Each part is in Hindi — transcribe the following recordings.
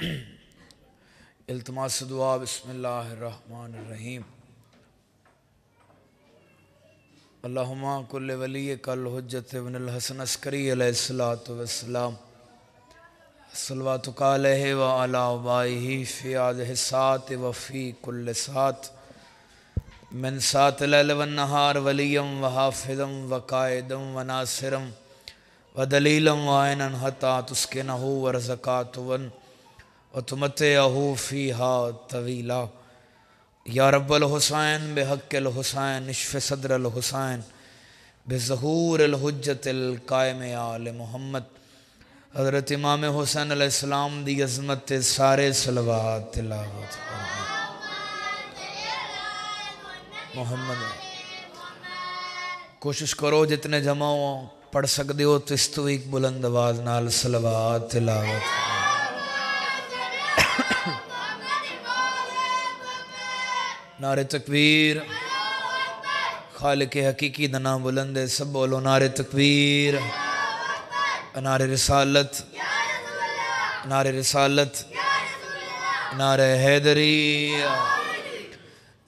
इल्तिमास दुआ बिस्मिल्लाहिर्रहमानिर्रहीम। अल्लाहुम्मा कुल्ले वली कल हुज्जत इब्नुल हसन अस्करी अलैहिस्सलातु वस्सलाम सल्लवातुका अलैहि व अला आबाइही फ़ी हाज़िहि साअति व फ़ी कुल्लि साअत मिन साअतिल लैल वन नहार वलिय्यम व हाफ़िज़म व क़ाइदम व नासिरम व दलीलम व ऐनन हत्ता तुस्किनहु व रज़क़ातुवन व तुमत्तिअहु फ़ीहा तवीला। या रब्बल हुसैन बिहक़्क़िल हुसैन इश्फ़ सद्रल हुसैन बिज़हूरिल हुज्जतिल क़ाइम आले मोहम्मद। हज़रत इमाम हुसैन अलैहिस्सलाम दी अज़मत सारे सलवात तिलावत मोहम्मद। कोशिश करो जितने जमा हो पढ़ सकते हो तो इस तो एक बुलंद आवाज़ नाल सलवात तिलावत। नारे तकबीर, खालिक हकीकी दा नाम बुलंद है, सब बोलो नारे तकबीर, नारे रिसालत, नारे रिसालत, नारे हैदरी।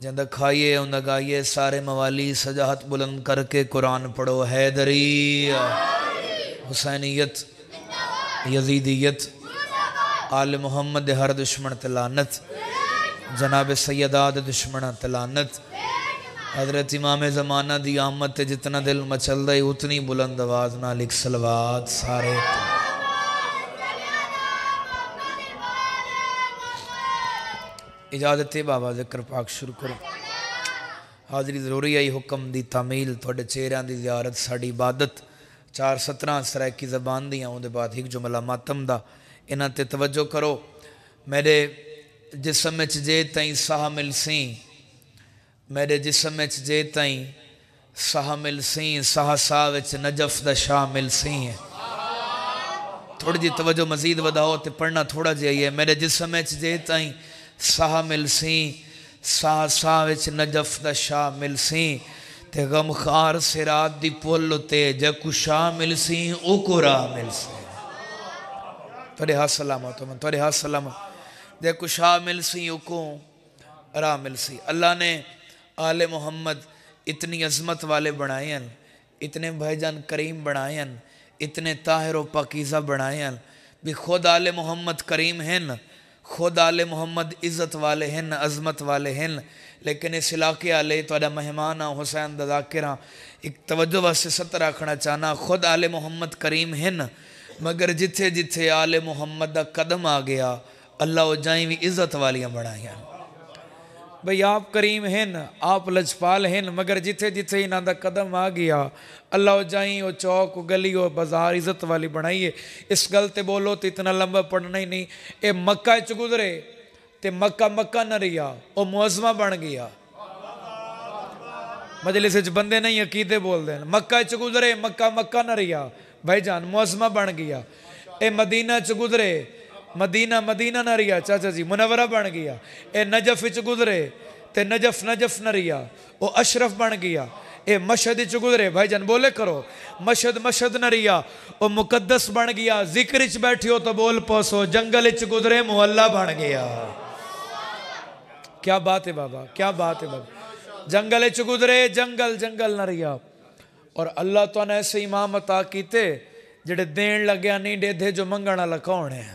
जिंदा खाइए उन्दा गाइए, सारे मवाली सजाहत बुलंद करके कुरान पढ़ो। हैदरी, हुसैनियत, यजीदियत, आले मोहम्मद हर दुश्मन तलानत, जनाब सैयदाद दुश्मन तलानत। हजरत इमाम ज़माना दी आमद ते जितना दिल मचलदा है उतनी बुलंद आवाज़ नाल एक सलवात सारे। इजाज़त है बाबा ज़िक्र पाक शुरू करो। हाज़री ज़रूरी आई हुक्म दी तामील थोड़े चेहरियां दी ज़ियारत साड़ी इबादत। 4:17 सराइकी ज़बान दियाँ उहदे बाद एक जुमला मातम दा इन्हां ते तवज्जो करो। मेरे जिस्म च जे ताईं साह मिलसी, मेरे जिस्म च जे ताईं साह मिलसी, साह साह विच नजफ दा शाह मिलसी है। थोड़ी जी तवज्जो मजीद वधाओ तो पढ़ना थोड़ा जिहा ही है। मेरे जिस्म च जे ताईं साह मिलसी, साह साह विच नजफ दा शाह मिलसी, ते गमखार सिरात दी पुल ते जकु शाह मिलसी ओको राह मिलसी। थोड़े हाथ सलामत हो, थोड़े हाथ सलामत। देखो शाह मिलसी उको राह मिलसी। अल्लाह ने आले मोहम्मद इतनी अज़मत वाले बनाए हैं, इतने भाईजान करीम बनाए हैं, इतने ताहिर व पाकीज़ा बनाए हैं भी खुद आले मोहम्मद करीम हैं, खुद आले मोहम्मद इज़्ज़त वाले हैं, अज़मत वाले हैं। लेकिन इस इलाके आले तुहाडा मेहमान आ हुसैन दा ज़ाकिर हाँ, एक तवज्जो वास्ते सत्तर आखना चाहना। खुद आले मोहम्मद करीम हैं, मगर जिथे जिथे आले मोहम्मद दा कदम आ गया अल्लाह जाई भी इज़्ज़त वालियाँ बनाइया। भाई आप करीम हैं, आप लजपाल हैं, मगर जिथे जिथे इन्हां दा कदम आ गया अल्लाह जाई वो चौक गली वो बाजार इज़्ज़त वाली बनाइए। इस गल ते बोलो तो इतना लंबा पढ़ना ही नहीं। ये मक्का च गुजरे ते मक्का मक्का न रिया, वो मुअज़्ज़मा बन गया। मजलिस च बंदे नहीं अकीदे बोलते हैं। मक्का च गुजरे मक्का मक्का न रिया भाईजान, मुअज़्ज़मा बन गया। ये मदीना च गुजरे मदीना मदीना न रिया चाचा जी, मुनव्वरा बन गया। ए नजफ च गुजरे ते नजफ नजफ न रिया, वो अशरफ बन गया। ए मशहद च गुजरे भाईजान बोले करो, मशहद मशहद न रिया, वो मुकद्दस बन गया। जिक्र च बैठियो तो बोल पोसो, जंगल च गुजरे मुहल्ला बन गया। क्या बात है बाबा, क्या बात है बाबा। जंगल च गुजरे जंगल जंगल न रिया। और अल्लाह तो ने ऐसे इमाम अता कीते जेड़े देन लग्या नहीं डेधे जो मंगण वाला कौन है।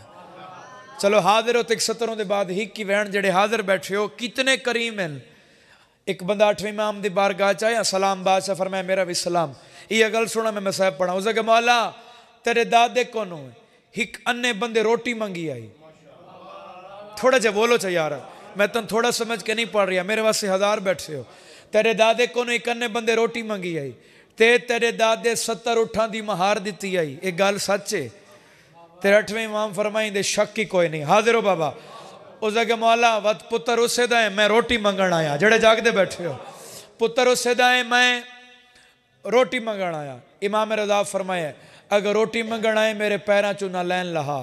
चलो हाजिर हो तो 170 के बाद ही की वैन जेड़े हाजिर बैठे हो कितने करीम हैं। एक बंदा 8वें इमाम दी बारगाह च आया, सलाम बादशाह फरमाया मेरा भी सलाम। ये गल सुना मैं साहब पढ़ा। उस जगह मौला तेरे दादे कौन है। एक अन्ने बंदे रोटी मंगी आई। थोड़ा जा बोलो चा यार, मैं तुम थोड़ा समझ के नहीं पढ़ रहा, मेरे वास्ते 1000 बैठे हो। तेरे दादे कौन एक अन्ने बंदे रोटी मंगी आई ते तेरे दादे 70 उठां दी महार दी आई। एक गल सच है। तेरे 8वें इमाम फरमाइंदे शक ही कोई नहीं। हाजिर हो बाबा। उस जगह मौला वत पुत्र उसे दा है, मैं रोटी मंगण आया। जड़े जागते बैठे हो, पुत्र उसे दा है, मैं रोटी मंगण आया। इमाम रज़ा फरमाया अगर रोटी मंगण आए मेरे पैरों चू ना लैन लहा,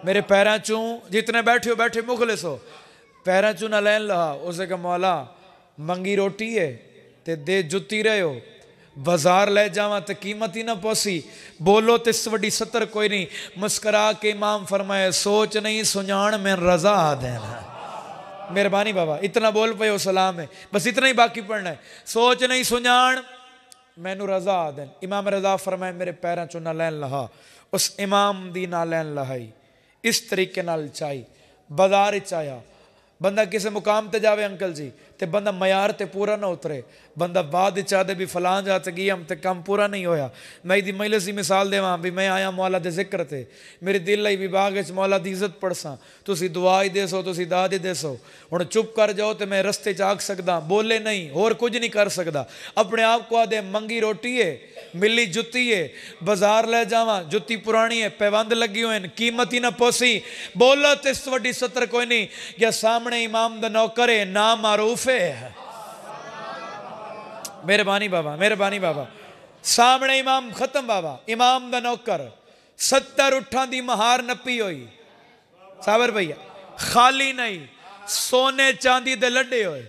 मेरे पैरों चू जितने बैठे हो बैठे मुखलिस हो, पैरों चू ना लैन लहा। उस जगह मौला मंगी रोटी है ते दे जुती रहे हो, बाजार ले जावा तो कीमत ही ना पौसी, बोलो तो इस वड्डी सतर कोई नहीं। मुस्करा के इमाम फरमाए सोच नहीं सुजान मैं रजा देना। मेहरबानी बाबा, इतना बोल पे हो सलाम है, बस इतना ही बाकी पढ़ना है। सोच नहीं सुजान मैनू रजा देन। इमाम रजा फरमाए मेरे पैरों चो ना लैन लहा, उस इमाम दी ना लैन लहाई। इस तरीके नाल चाई बाजार आया, बंदा किसी मुकाम ते जावे अंकल जी ते बंदा मयार ते पूरा ना उतरे, बंदा बाद चाहते भी फलां जा गई हम ते काम पूरा नहीं होया। मैं दी मजलिस की मिसाल देवां भी मैं आया मौला दे जिक्र ते, मेरे दिल आई विभाग च मौला दी इज्जत पढ़सा, तुसी दुआ ही देसो तुसी दाद ही देसो। हुण चुप कर जाओ तो मैं रस्ते च आख सकदा, बोले नहीं होर कुछ नहीं कर सकदा। अपने आप को आदे मंगी रोटी है, मिली जुत्ती है, बाजार ले जावा जुत्ती पुरानी है, पैबंद लगी हुए हैं, कीमत ही ना पोसी, बोलो तो इस वड्डी सतर कोई नहीं। या सामने इमाम दा नौकर है, ना मारूफ है। मेहरबानी बाबा, मेहरबानी बाबा, सामने इमाम खत्म बाबा, इमाम दा नौकर 70 उठां दी महार नपी हुई, साबर भैया खाली नहीं, सोने चांदी दे लड्डे होए।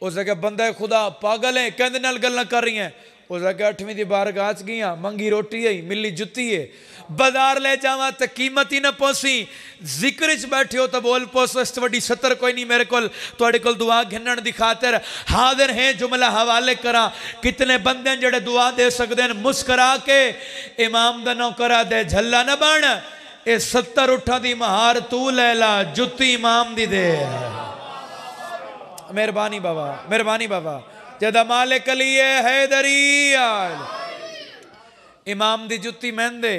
उस जगह बंदा खुदा पागल है, कहंदे नाल गल्लां कर रही हैं। उस जगह 8वीं दी बारगाह च गईयां, मंगी रोटी है, मिली जुत्ती है, बाजार ले जावा तो कीमत ही ना पहुंची, जिक्र च बैठे हो तो बोल पोसो इस वड्डी सतर कोई नहीं मेरे कोल, तुहाडे कोल दुआ घिनण दी खातिर हाजिर है। जुमला हवाले करा, कितने बंदे जेड़े दुआ दे सकते हैं। मुस्करा के इमाम दा नौकरा दे झल्ला न बन, ये 70 उठां दी महार तू ले ला, जुत्ती इमाम दी दे। मेहरबानी बाबा, मेहरबानी बाबा, जदा मालिक लिए हैदरी इमाम दी जुत्ती महंदे,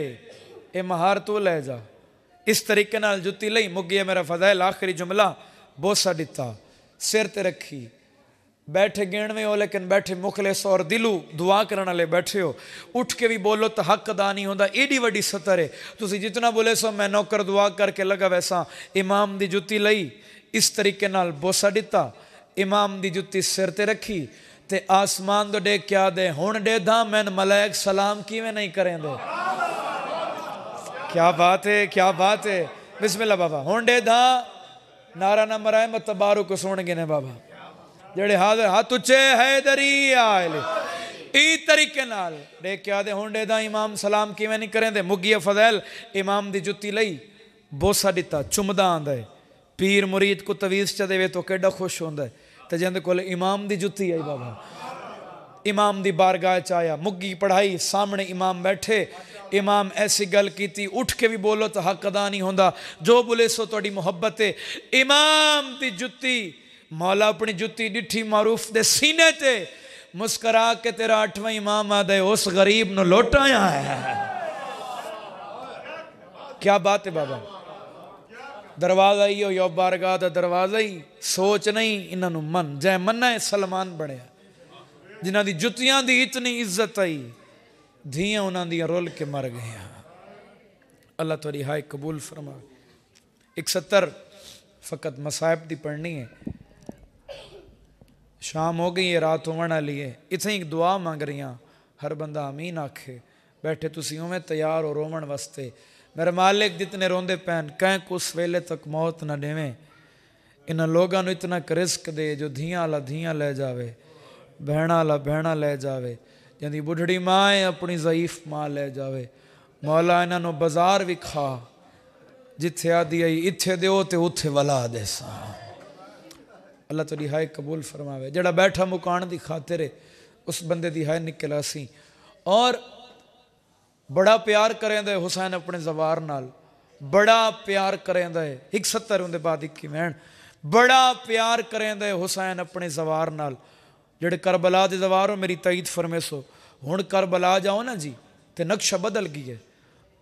ये महार तू ले जा। इस तरीके नाल जुत्ती लई मुक गया मेरा फज़ैल। आखिरी जुमला बोसा दिता, सिर ते रखी, बैठे गिणवे हो लेकिन बैठे मुखलिस और दिलू दुआ करने वाले बैठे हो। उठ के भी बोलो तो हक अदा नहीं होता, एडी वड्डी सतर है। तुसी जितना बोले सो मैं नौकर दुआ करके लगा वैसा। इमाम दी जुत्ती लई, इस तरीके नाल बोसा दिता, इमाम दी जुत्ती सिर ते रखी ते आसमान तो देख क्या दे हुण दे दा मैन मलाइक सलाम किवें नहीं करेंदे। क्या बात है, क्या बात है। बिस्मिल्लाह बाबा, हुण दे दा नारा ना मराए मत बारू को सुन गए ने बाबा, जेड़े हाजिर हाथ उच्चे हैदरी आले ई तरीके नाल देख क्या दे हुण दे दा इमाम सलाम किवें नहीं करेंदे। मुगिया फज़ैल इमाम दी जुत्ती लई, बोसा दिता, चुमदा आंदा है। पीर मुरीद को तवीज़ च देवे तो केड़ा खुश होंदा है। ते जिंदे कोल इमाम दी जुत्ती आई बाबा, इमाम दी बारगाह च आया, मुग्गी पढ़ाई, सामने इमाम बैठे, इमाम ऐसी गल की, उठ के भी बोलो तो हक अदा नहीं होंदा। जो बोले सो तुहाडी मुहब्बत है। इमाम दी जुत्ती, मौला अपनी जुत्ती डिठी मारूफ दे सीने ते, मुस्करा के तेरा 8वां इमाम आदे उस गरीब नु लोटाया है। क्या बात है बाबा, दरवाजा ही हो यो बारगाह दा दरवाजा ही, सोच नहीं इन्हों मन जै मन्ना है सलमान बनया, जिन्हों की जुतियां दी इतनी इज्जत आई, धियां उन्हों दी रुल के मर गई। अल्लाह तुहाडी हाय कबूल फरमा। 71 फकत मसाइब दी पढ़नी है, शाम हो गई है, रात होने वाली है। इतने ही दुआ मंग रही, हर बंदा आमीन आखे। बैठे तुसी उवें तैयार हो रोवन वास्ते। मेरे मालिक जितने रोंदे पैन कहीं को उस वेले तक मौत ना देवें। इन्होंने लोगों को इतना रिस्क दे जो धियां वाला धियां ले जावे, बहना वाला बहना ले जावे, जिंदी बुढ़ड़ी माँ है अपनी ज़ईफ माँ ले जावे। मौला इन्हों बाजार भी खा, जिथे आदि आई इत्थे दो तो उत्थे वला दे सा। अल्लाह तुहाडी हाय कबूल फरमावे। जड़ा बैठा मुकान की खातिर है उस बंदे की हाय निकला सी। और बड़ा प्यार करेंदा है हुसैन अपने जवार नाल, बड़ा प्यार करेंदा है। 71 उनके बाद 21 मैन, बड़ा प्यार करेंदा है हुसैन अपने जवार नाल। जेड़े करबला दे जवार हो मेरी तईद फरमेसो, हुण करबला जाओ ना जी तो नक्शा बदल गई है।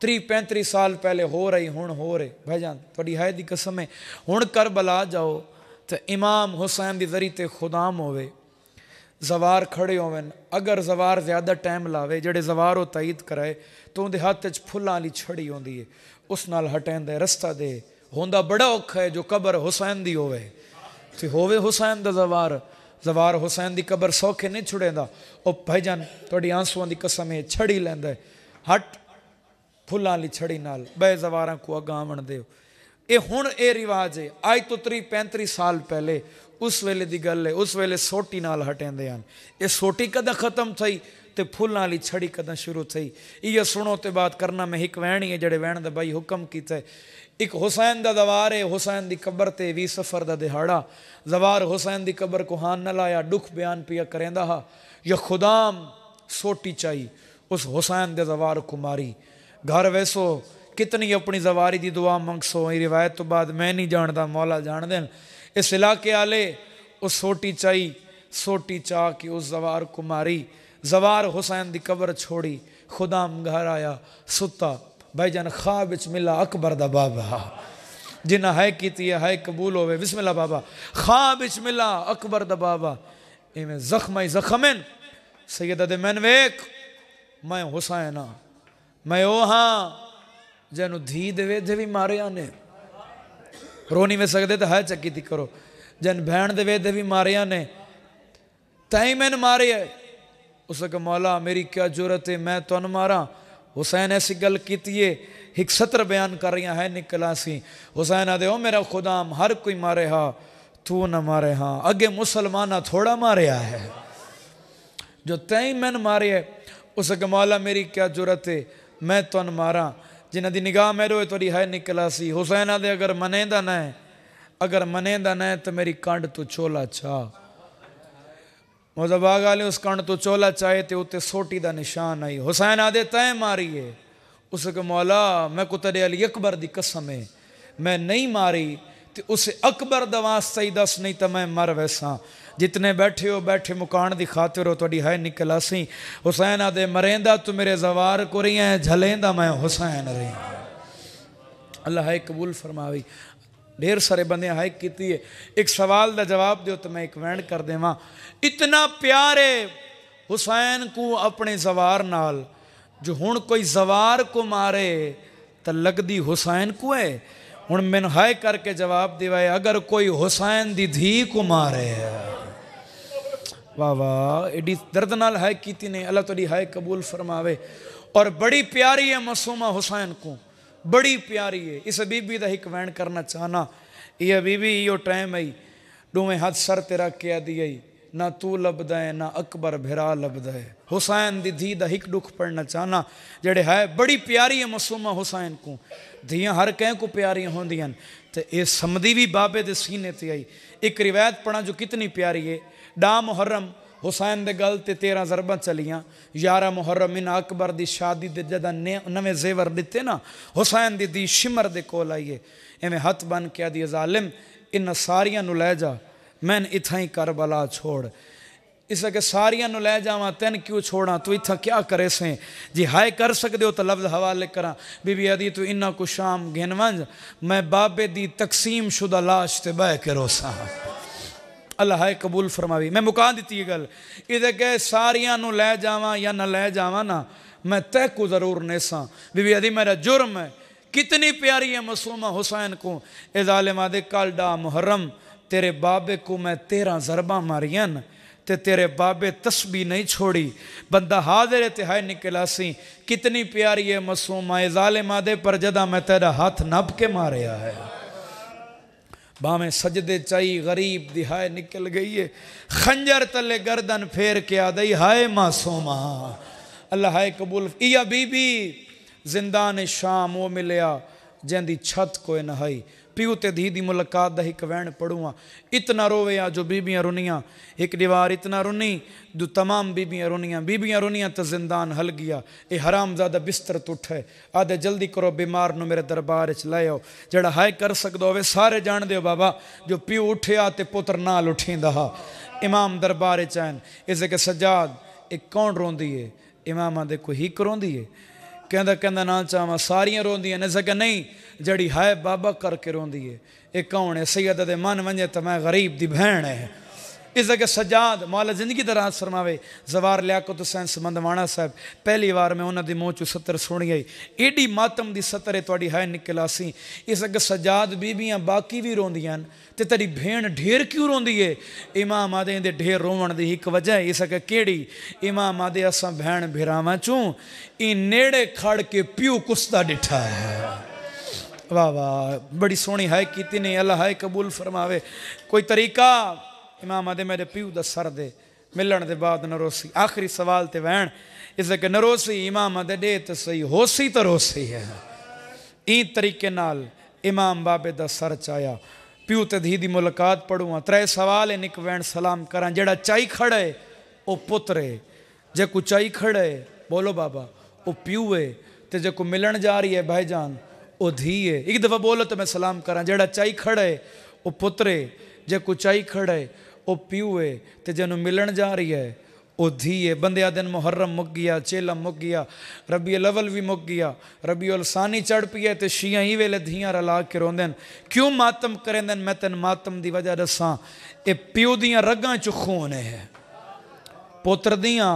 30-35 साल पहले हो रही हुण हो रहे भाईजान, तुहाडी हाय दी कसम है। हुण करबला जाओ तो इमाम हुसैन दी जरी ते खुदाम होवे, जवार खड़े होवन। अगर जवार ज़्यादा टाइम लावे, जेड़े जवार हो तईद कराए तो उनके हाथ च फुल्लां वाली छड़ी होंदी है, उस नाल हटेंदा रस्ता दे। होंदा बड़ा औखा है जो कबर हुसैन दी होवे ते होवे हुसैन दा जवार। जवार हुसैन दी कबर सौखे नहीं छुड़ेंदा। ओ भाईजान तुहाडी आंसुआं दी कसम है, छड़ी लैंदा है, हट फुल्लां वाली छड़ी नाल बे जवारां को अगां आवन दिओ। ये हुण ये रिवाज है, अज तो 30-35 साल पहले उस वेले की गल है। उस वेले सोटी नाल हटेंदे हैं। ये सोटी कदा खत्म थी तो फुल्लां वाली छड़ी कदा शुरू थी। ये सुनो तो बात करना। मैं एक वहणी है जड़े वहण दा भाई हुक्म किया। एक हुसैन दा दवार है, हुसैन दी कबर ते 20 सफर दा दिहाड़ा। जवार हुसैन दी कबर को हान न लाया, दुख बयान पिया करेंदा हा। या खुदाम सोटी चाहिए उस हुसैन दे जवार को मारी। घर वैसो कितनी अपनी जवारी की दुआ मंगसो। ये रिवायत तो बाद मैं नहीं जानता, मौला जान देन। इस इलाके आले उस सोटी चाई, सोटी चाह के उस जवार को मारी। जवार हुसैन दी कबर छोड़ी, खुदाम घर आया सुता। भाईजान ख्वाब विच मिला अकबर दा बाबा, जिन्ना है की है कबूल होवे। बिस्मिल्लाह बाबा। ख्वाब विच मिला अकबर दा बाबा। इवें जख्म ही जख्म सैयदा दे मैन वेख, मैं हुसैन हाँ, मैं ओ हाँ जैनू धी दे वेदे भी मारिया ने। रोनी में सकते तो है चक्की थी करो। जैन भैन दे वेदे भी मारिया ने, तई मैंने मारे है। उसके मौला मेरी क्या जरूरत है मैं तुन मारा। हुसैन ऐसी गल की एक सत्र बयान कर रही है निकला सी। हुसैन आदे ओ मेरा खुदाम हर कोई मारे हा, तू न मारे हाँ। अगे मुसलमाना थोड़ा मारे है जो तई मैंने मारे है। उसके मौला मेरी क्या जरूरत है मैं तुन मारा। जिन्हों की निगाह मेरो है थोड़ी है निकला सी। हुसैन आदे अगर मनेंदा न है, अगर मनेंदा न है तो मेरी कंड तू चोला चाह। मुजबाग आले उस कंड तू चोला चाहे तो उत्ते सोटी का निशान आई। हुसैन आदे तय मारी है। उसके मौला मैं को तेरे अली अकबर की कसम है मैं नहीं मारी तो उसे अकबर दा वास्ता ही दस, नहीं तो मैं मर वैसा। जितने बैठे हो बैठे मुकान की खातिर हो थोड़ी है निकला सी। हुसैन आदे मरेंदा तू मेरे जवार को रही है, झलेंदा मैं हुसैन रही। अल्लाह है कबूल फरमावी। ढेर सारे बंदे हाय की है। एक सवाल का जवाब दो तो मैं एक वैंड कर देवा। इतना प्यारे हुसैन को अपने जवार नाल, जो हुण कोई जवार को मारे तो लगदी हुसैन को है। हुण मैनू हाय करके जवाब दिवाए अगर कोई हुसैन दी धी को मारे। वाह वाह एडी दर्द नाल हाय की ने। अल्लाह तुहाडी हाय कबूल फरमावे। और बड़ी प्यारी है मासूमा हुसैन को, बड़ी प्यारी है। इस बीबी का एक वैन करना चाहना। यह बीबी यो टाइम आई डूवें हाथ सर ते रख के आदि आई ना तू लभदा है ना अकबर भिरा लभदा है। हुसैन दी धी दा एक दुख पढ़ना चाहना जेड़े है बड़ी प्यारी है मासूमा हुसैन को। धियाँ हर कह को प्यारी होंदियां तो ये समदी भी बाबे दे सीने ते आई। एक रिवायत पढ़ा जो कितनी प्यारी है। डा मुहर्रम हुसैन दे गल ते 13 ज़रबा चलियाँ। 11 मुहर्रम इन अकबर दी शादी दे जदा नवे जेवर दिते ना, हुसैन दी धी शिमर दे कोल आईए। एवें हथ बन के आदि जालिम इन सारियां नु लै जा, मैन इथा ही करबला छोड़। इस के सारियां नु लै जावा तेन क्यों छोड़ा, तू इथा क्या करे से। जी हाय कर सकते हो तो लफ्ज हवाले करा। बीबी आदि तू इन्ना को शाम गिन वंज, मैं बाबे दी तकसीम शुदा लाश ते बह के रोसा। अल्लाह है कबूल फरमावी। मैं मुका दी ये गल। इधे के सारियां नु लै जावा या न लै जावा ना, मैं तय को जरूर नेसा। बीबी आदि मेरा जुर्म है। कितनी प्यारी है मासूमा हुसैन को। ए जालिमा दे कल डा मुहर्रम तेरे बाबे को मैं 13 ज़रबा मारियन ते तेरे बाबे तस्बी नहीं छोड़ी। बंदा हाजिर ते है निकला सी। कितनी प्यारी है मासूमा। ए जालिमा दे पर जदा मैं तेरा हाथ नप के मारिया है। बामें सजदे चाई गरीब दी हाय निकल गई है। खंजर तले गर्दन फेर के आ दई हाय मासूमा। अल्लाह हाय कबूल। इया बीबी जिंदान शाम वो मिलया जैंदी छत कोई नहाई। प्यू ते धी दी मुलाकात दा एक वैन पढ़ूआ। इतना रोवे आ जो बीबियां रुनियां। एक दीवार इतना रुनी जो तमाम बीबियां रुनियां तो जिंदान हल गया। ये हराम ज़्यादा बिस्तर तो उठे आदे जल्दी करो बीमार नु मेरे दरबार च लै आओ। जड़ा हाय कर सकदा होवे सारे जान दे बाबा। जो प्यू उठिया ते पुत्र नाल उठींदा हा। इमाम दरबार च आन। इसे के सजाद एक कौन रोंदी है। इमाम आदे कोई हिक रोंदी है। कहंदा कहंदा ना चावा सारियां रोंदियां ने। सके नहीं जड़ी हाय बाबा करके रोंदी है। एक कौन है। सैयद दे मन वंजे तो मैं गरीब दी बहन है। इस जगह सजाद मौला जिंदगी दराज फरमावे। जवार लियाकत हुसैन समंदवाना साहब पहली बार मैं उन्होंने मुँह चो सत्तर सुनी आई। एडी मातम दी सत्तर है थोड़ी है निकला सी। इस जगह सजाद बीबियां बाकी भी रोंदियां ते तेरी भेण ढेर क्यों रोंदी है। इमाम आदे दे ढेर रोवण दी एक वजह है। इस जगह केड़ी इमाम आदे असा भैन भिरावां चूं इन नेड़े खड़ के प्यू कुसदा डिठा है। वाह वाह, बड़ी सोहनी है की नहीं, अल्लाह है कबूल फरमावे। कोई तरीका? इमाम आदे मेरे प्यू दा सर दे मिलन दे बाद नरोसी। आखिरी सवाल ते वैन इसे कि नरोसी इमाम आदे दे तो सही होसी तो रोसी है। ई तरीके नाल इमाम बाबे दा सर चाया, प्यू ते धी दी मुलाकात पढ़ूँ। 3 सवाल है निक वैन सलाम करा। जेड़ा चाई खड़े ओ पुत्र है, जे को चाई खड़े बोलो बाबा ओ प्यू है, ते जे को मिलन जा रही है भाईजान ओ धी है। एक दफ़ा बोलो तो मैं सलाम करा। जेड़ा चाई खड़े ओ पुत्र है, जे को चाई खड़े ओ प्यू है, ते जेनू मिलन जा रही है ओ धी है। बंदे दिन मुहर्रम मुक गया, चेलम मुक गया, रबीउल अव्वल भी मुक गया, रबीउल सानी चढ़ पी है, तो शिया ही वेले धियां रला के रोंदे क्यों मातम करेंदे। मैं तेन मातम की वजह दसा, ये प्यू दियां रगां च खून है, पुत्र दियां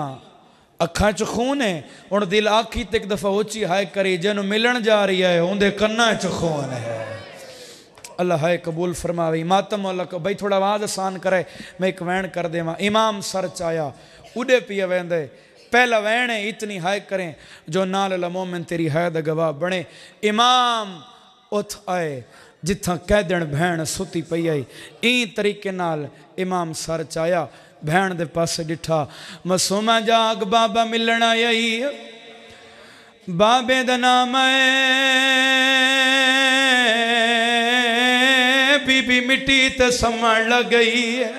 अखां च खून है। हुण दिल आखी ते एक दफ़ा उची हाय करी, जेनू मिलन जा रही है उनके कन्ना च खून है। अल्लाह है कबूल फरमावे। मातम अल्लाह को भाई थोड़ा आवाज़ आसान करे, मैं एक वैन कर देवा। इमाम सर चाया उड़े पिए वेंदे, पहला वैन है इतनी हाय करें जो नाल मोमिन तेरी है दा गवाह बने। इमाम उठ आए जिथा कैदन भैन सुती पई आई। ई तरीके नाल इमाम सर चाया, भैन दे पासे डिठा, मसूमा जाग बाबा मिलन आई। बाबे दा नाम है बीबी मिट्टी ते समण लग गई है।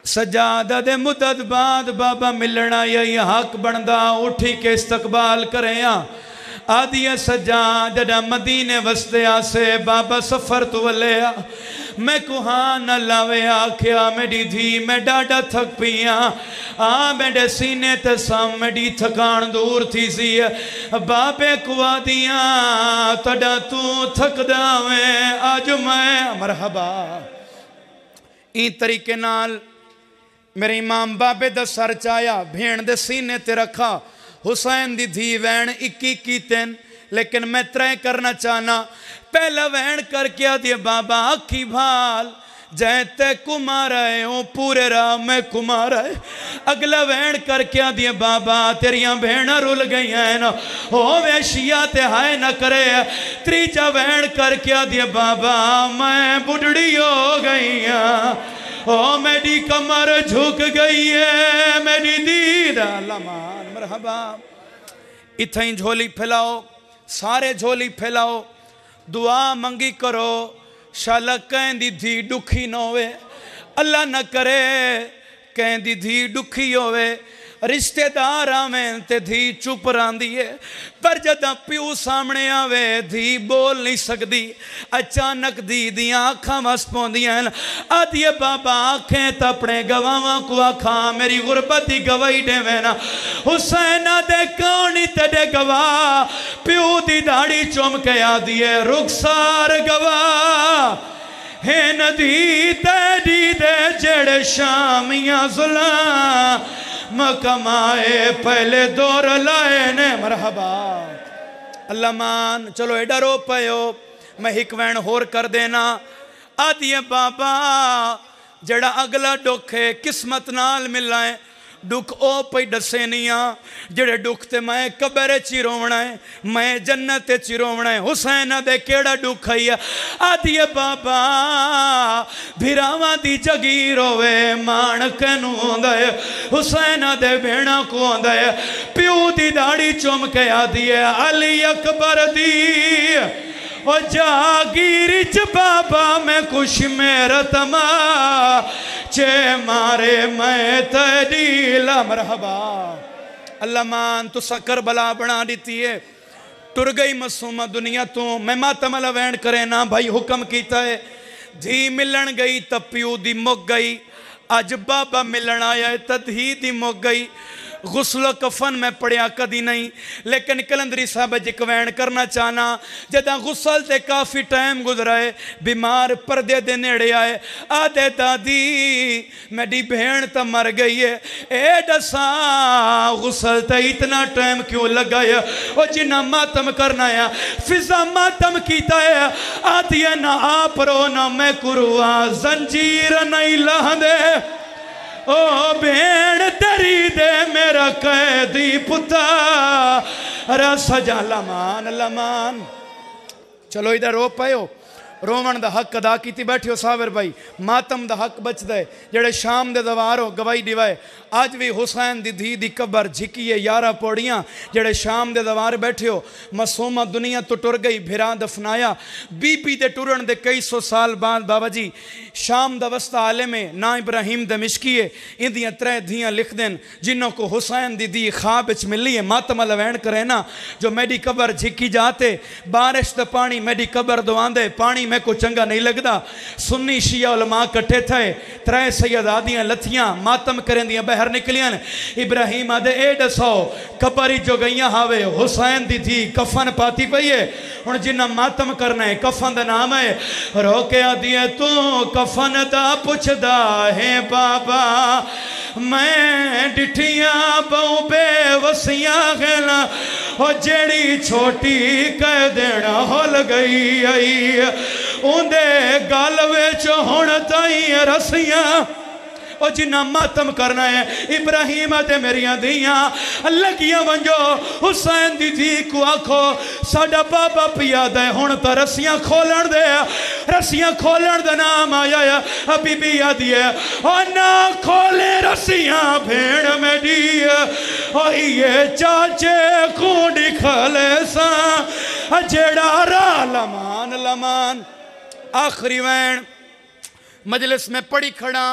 सजादा दे मुदत बाद बाबा मिलन आई, हक बनदा उठी के इस्तकबाल करे। आदिया सजा जड़ा मदीने वसते आसे बाबा सफर तो वलिया, मैं कुहां न लावे आख्या मेरी धी मैं डाडा थक पिया। मेरे सीने ते साम मेरी थकान दूर थी सी। बाबे कुआ दिया तड़ा तू थकदा वे आज मैं मरहबा। ई तरीके नाल मेरे इमाम बाबे दा सर चाया, भेण दे सीने ते रखा। हुसैन दी धी वैन 21 दिन, लेकिन मैं 3 करना चाहना। पहला वैन करके आदि बाबा आखी भाल जैते कुमार है ओ पूरे राह में कुमार है। अगला वैन करके आदि बाबा तेरिया भेड़ा रुल गई न हो वैशिया ते हाय न करे। तीजा वैन करके आदि बाबा मैं बुढ़ड़ी हो गई ओ मेरी कमर झुक गई है मेरी दीद लमान मरहबा। इतना ही झोली फैलाओ, सारे झोली फैलाओ, दुआ मंगी करो शाला कहंदी धी दुखी न होवे। अल्लाह न करे कहंदी धी दुखी होवे। रिश्तेदार आवें ते धी चुप रही है, पर जदा प्यू सामने आवे धी बोल नहीं सकती। अचानक धी दियां अखां वस पौंदियां आदिए बाबा आखें तो अपने गवावां को आखा मेरी गुरबत की गवाही देवे ना। हुसैना दे कौन तेरे गवाह, प्यू दी दाढ़ी चुम के आदिए रुखसार गवाह है नदी तेरी दे जड़ शामियां जुला मकमाए पहले दौर लाए ने मरहबा। अल्लाह मान चलो एडा रो पयो, मैं एक वैन होर कर देना। आदिए बाबा जड़ा अगला दुख है किस्मत नाल मिला है, दुख ओ पई दसे नहीं आ जेड़े दुख ते मैं कब्र च रोवना है, मैं जन्नत च रोवना है। हुसैन दे केड़ा दुख है आदिए बाबा भिरावां दी जगीर होवे माणक नूं आंदा है, हुसैन दे भेणा को आंदा है। प्यू दी दाढ़ी चुम के आदिए अली अकबर दी ओ जागीर च बाबा मैं कुछ मेरा तमा चे मारे मैं तेरी ला मरहबा। अल्लाह मान तुसा करबला बना दी है, टुर गई मासूमा दुनिया तो मैं मातम वैन करे ना भाई हुक्म किया है। धी मिलन गई तो प्यू दी मुक गई, अज बाबा मिलन आया है तो धी दी मुक गई। गुस्लो कफन मैं पढ़िया कदी नहीं, लेकिन कलंदरी साहब एक वैन करना चाहना। जदा गुसल ते काफ़ी टाइम गुजराए, बीमार पर्दे दे नेड़े आए, आदे दादी मेरी भेण तो मर गई है, ए दसा गुसल ते इतना टाइम क्यों लगाया। वो जिन्ना मातम करना है फिजा मातम किया है, आदि ना आप रो ना मैं कुरुआ जंजीर नहीं लादे। ओ भेण तरी दे मेरा कैदी पुता रा सजा लमान लमान। चलो इधर रो पायो रोवन का हक अदा की बैठे हो सावर भाई मातम का हक बचता है जेड़े शाम दे दवार हो गवाही दिवाए अज भी हुसैन दी धी दी कबर झिकी है 11 पौड़ियाँ जेड़े शाम दे दवार बैठे हो मासूमा दुनिया तो टुर गई भिरा दफनाया बीबी दे टुरन दे कई सौ साल बाद बाबा जी शाम दा वस्ता आले में ना इब्राहिम दमिश्की है इंदियाँ 3 धियाँ लिख देन जिन्हों को हुसैन दी धी ख्वाब विच मिली है मातम लवैन करे ना जो मेरी कबर झिकी जाते बारिश दा पानी मेरी कबर दवांदे पानी मैं को चंगा नहीं लगता सुन्नी शिया उलमा कट्ठे थे 3 सैयदादियां लथियां मातम करें दियां बहर निकलियां इब्राहिम आदे ए दसो कबरी जो गईयां हावे हुसैन दी थी कफन पाती पई है हुण जिन्ना मातम करना है कफन दा नाम है रोके आदि तू कफन दा पुछदा है बाबा मैं डिठियां बहु बेवसियां गला हो जेड़ी छोटी कह देना होल गई आई उन्दे गल विच हुण ताई रसियां और जिन्ना मातम करना है इब्राहिम ते मेरिया धियां लगियां वंजो हुसैन दी धी को आखो साडा बाबा पियादा है हुण तो रस्सियां खोलन दे रस्सियां खोलन दा नाम आया है बीबी आदी है ओ ना खोले रस्सियां भेण मेरी ओ ये चाचे खूंडी खले सा जेड़ा रा लमान लमान आखिरी वैन मजलिस में पड़ी खड़ा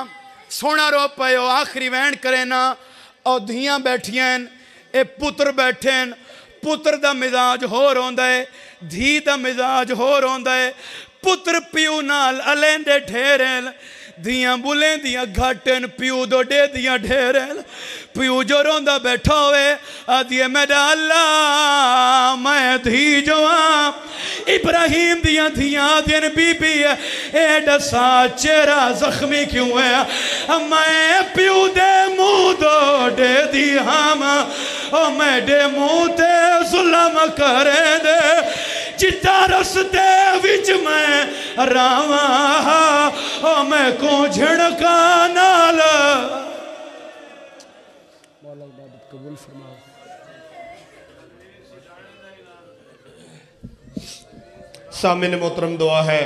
सोना रो पयो आखिरी वैन करे ना और धियां बैठियां ए पुत्र बैठे पुत्र दा मिजाज होर होंदा है धी दा मिजाज होर होंदा है पुत्र प्यू नाल अलेंदे ढेरेल धियां बुलें दियां घटन प्यू दोडे दियां ढेरेल प्यू जो रोंदा बैठा हुए आदिए मेरा अल्लाह मैं धी जो इब्राहिम दियां धियां दिन बीबी है ए दसा चेहरा जख्मी क्यों है मैं प्यू दे मुंह दोडे दी हम ओ मेरे मुंह ते जुल्म करे दे जिता रस्ते विच मैं रावा ओ मैं को झड़का नाल मौला इबादत कबूल फरमाओ। सामने मोहतरम दुआ है